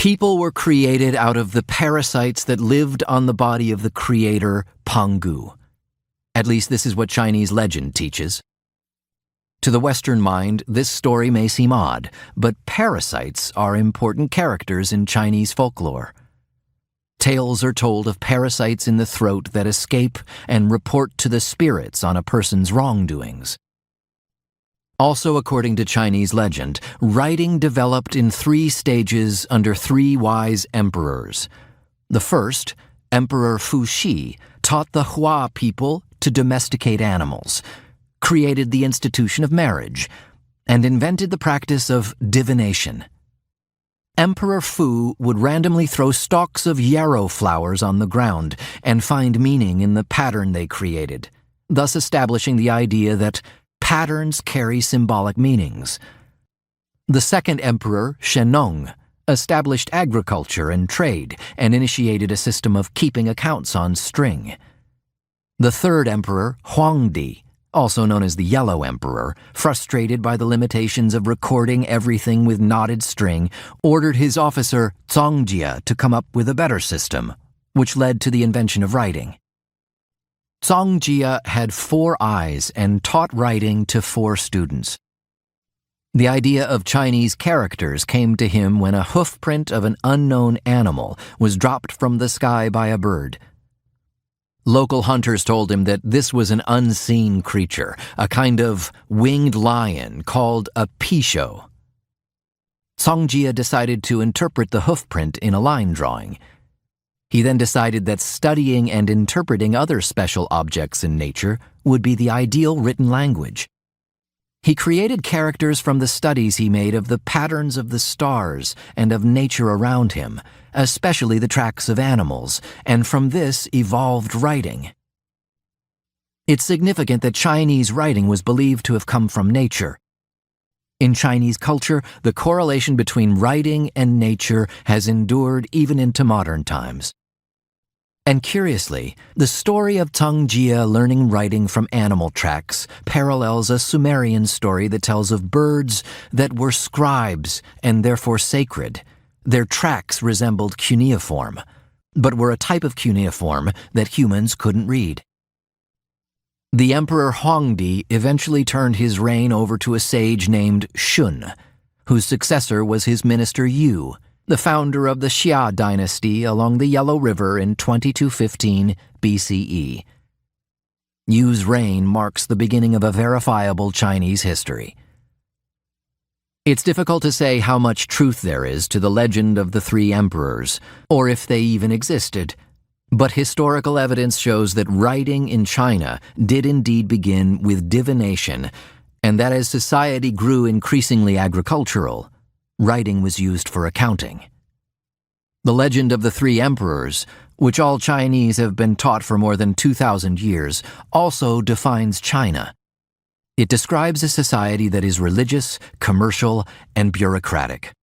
People were created out of the parasites that lived on the body of the creator, Pangu. At least this is what Chinese legend teaches. To the Western mind, this story may seem odd, but parasites are important characters in Chinese folklore. Tales are told of parasites in the throat that escape and report to the spirits on a person's wrongdoings. Also, according to Chinese legend, writing developed in 3 stages under 3 wise emperors. The first, Emperor Fuxi, taught the Hua people to domesticate animals, created the institution of marriage, and invented the practice of divination. Emperor Fu would randomly throw stalks of yarrow flowers on the ground and find meaning in the pattern they created, thus establishing the idea that patterns carry symbolic meanings. The second emperor, Zedong, established agriculture and trade and initiated a system of keeping accounts on string. The third emperor, Huangdi, also known as the Yellow Emperor, frustrated by the limitations of recording everything with knotted string, ordered his officer Zongjia to come up with a better system, which led to the invention of writing. Zongjia had 4 eyes and taught writing to 4 students. The idea of Chinese characters came to him when a hoofprint of an unknown animal was dropped from the sky by a bird. Local hunters told him that this was an unseen creature, a kind of winged lion called a pisho. Zongjia decided to interpret the hoofprint in a line drawing. He then decided that studying and interpreting other special objects in nature would be the ideal written language. He created characters from the studies he made of the patterns of the stars and of nature around him, especially the tracks of animals, and from this evolved writing. It's significant that Chinese writing was believed to have come from nature. In Chinese culture, the correlation between writing and nature has endured even into modern times. And curiously, the story of Zongjia learning writing from animal tracks parallels a Sumerian story that tells of birds that were scribes and therefore sacred. Their tracks resembled cuneiform, but were a type of cuneiform that humans couldn't read. The Emperor Huangdi eventually turned his reign over to a sage named Shun, whose successor was his minister Yu, the founder of the Xia dynasty along the Yellow River in 2215 BCE. Yu's reign marks the beginning of a verifiable Chinese history. It's difficult to say how much truth there is to the legend of the 3 emperors, or if they even existed, but historical evidence shows that writing in China did indeed begin with divination, and that as society grew increasingly agricultural, writing was used for accounting. The legend of the 3 emperors, which all Chinese have been taught for more than 2,000 years, also defines China. It describes a society that is religious, commercial, and bureaucratic.